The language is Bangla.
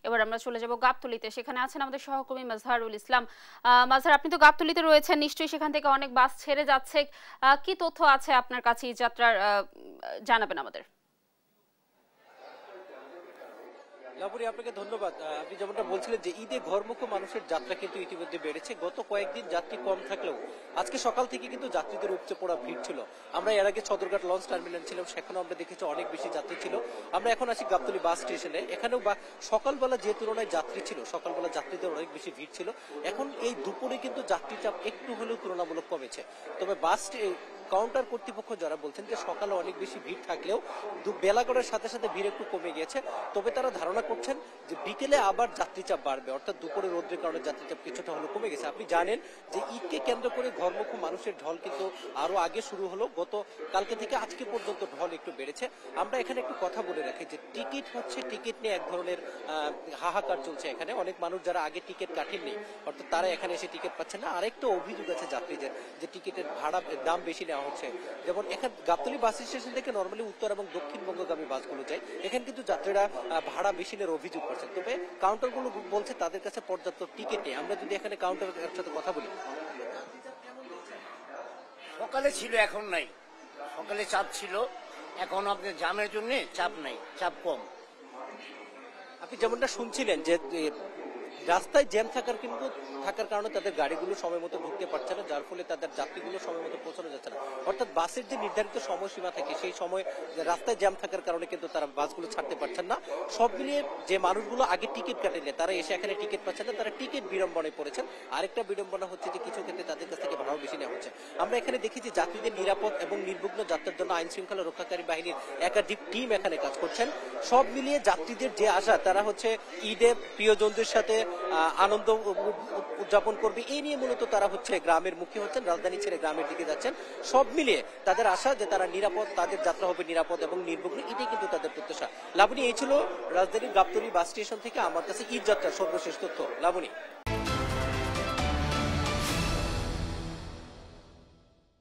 এবার আমরা চলে যাব গাবতলীতে। সেখানে আছেন আমাদের সহকর্মী মাজহারুল ইসলাম। মাজহার, আপনি তো গাবতলীতে রয়েছেন, নিশ্চয়ই সেখান থেকে অনেক বাস ছেড়ে যাচ্ছে। কি তথ্য আছে আপনার কাছে এই যাত্রার, জানাবেন আমাদের। লাবণী, আপনাকে ধন্যবাদ। আপনি যেমনটা বলছিলেন যে ঈদে ঘরমুখী মানুষের যাত্রা কিন্তু ইতিমধ্যে বেড়েছে। গত কয়েকদিন যাত্রী কম থাকলেও আজকে সকাল থেকে কিন্তু যাত্রীদের উপচে পড়া ভিড় ছিল। আমরা এর আগে সদরঘাট লঞ্চ টার্মিনাল ছিলাম, সেখানেও আমরা দেখেছি অনেক বেশি যাত্রী ছিল। আমরা এখন আছি গাবতলী বাস স্টেশনে, এখানেও সকালবেলা যে তুলনায় যাত্রী ছিল, সকালবেলা যাত্রীদের অনেক বেশি ভিড় ছিল। এখন এই দুপুরে কিন্তু যাত্রী চাপ একটু হলেও তুলনামূলক কমেছে। তবে বাস কাউন্টার কর্তৃপক্ষ যারা বলছেন যে সকালে অনেক বেশি ভিড় থাকলেও বেলা গড়ার সাথে সাথে ভিড় একটু কমে গিয়েছে। তবে তারা ধারণা করছেন যে বিকেলে আবার যাত্রী চাপ বাড়বে, অর্থাৎ দুপুরে রোদ্রের কারণে যাত্রী চাপ কিছুটা হলেও কমে গেছে। আপনি জানেন যে ঈদকে কেন্দ্র করে ঘরমুখী মানুষের ঢল কিন্তু আরো আগে শুরু হলো, গত কালকে থেকে আজকে পর্যন্ত ঢল একটু বেড়েছে। আমরা এখানে একটু কথা বলে রাখি যে টিকিট নিয়ে এক ধরনের হাহাকার চলছে এখানে। অনেক মানুষ যারা আগে টিকিট কাটেননি, অর্থাৎ তারা এখানে এসে টিকিট পাচ্ছেন না। আরেকটা অভিযোগ আছে যাত্রীদের যে টিকিটের দাম বেশি নেওয়া হচ্ছে। যেমন এখানে গাবতলী বাস স্টেশন থেকে নর্মালি উত্তর এবং দক্ষিণবঙ্গগামী বাসগুলো যায়, এখানে কিন্তু যাত্রীরা ভাড়া বেশি নেওয়ার অভিযোগ করছেন। তবে কাউন্টারগুলো বলছে তাদের কাছে পর্যাপ্ত টিকিট নেই। আমরা যদি এখানে কাউন্টারের সাথে কথা বলি, সকালে ছিল, এখন নাই। সকালে চাপ ছিল, এখন আপনার জামের জন্য চাপ নাই, চাপ কম। আপনি যেমনটা শুনছিলেন যে রাস্তায় জ্যাম থাকার কারণে তাদের গাড়িগুলো সময় মতো ঢুকতে পারছে না, যার ফলে তাদের যাত্রীগুলো সময় মতো পৌঁছানো যাচ্ছে না। অর্থাৎ বাসের যে নির্ধারিত সময়সীমা থাকে সেই সময় রাস্তায় জ্যাম থাকার কারণে কিন্তু তারা বাসগুলো ছাড়তে পারছেন না। সব মিলিয়ে যে মানুষগুলো আগে টিকিট কাটেনি তারা এসে এখানে টিকিট পাচ্ছেন না, তারা টিকিট বিড়ম্বনায় পড়েছেন। আরেকটা বিড়ম্বনা হচ্ছে যে কিছু ক্ষেত্রে তাদের কাছ থেকে ভাড়াও বেশি নেওয়া হচ্ছে। আমরা এখানে দেখেছি যাত্রীদের নিরাপদ এবং নির্বিঘ্ন যাত্রার জন্য আইন শৃঙ্খলা রক্ষাকারী বাহিনীর একাধিক টিম এখানে কাজ করছেন। সব মিলিয়ে যাত্রীদের যে আশা, তারা হচ্ছে ঈদে প্রিয়জনদের সাথে আনন্দ উদযাপন করবে, এই নিয়ে মূলত তারা হচ্ছে গ্রামের মুখী হচ্ছেন, রাজধানী ছেড়ে গ্রামের দিকে যাচ্ছেন। সব মিলিয়ে তাদের আশা যে তারা নিরাপদ, তাদের যাত্রা হবে নিরাপদ এবং নির্বিঘ্ন, এটাই কিন্তু তাদের প্রত্যাশা। লাবণী, এই ছিল রাজধানীর গাবতলী বাস স্টেশন থেকে আমার কাছে ঈদ যাত্রার সর্বশেষ তথ্য। লাবণী।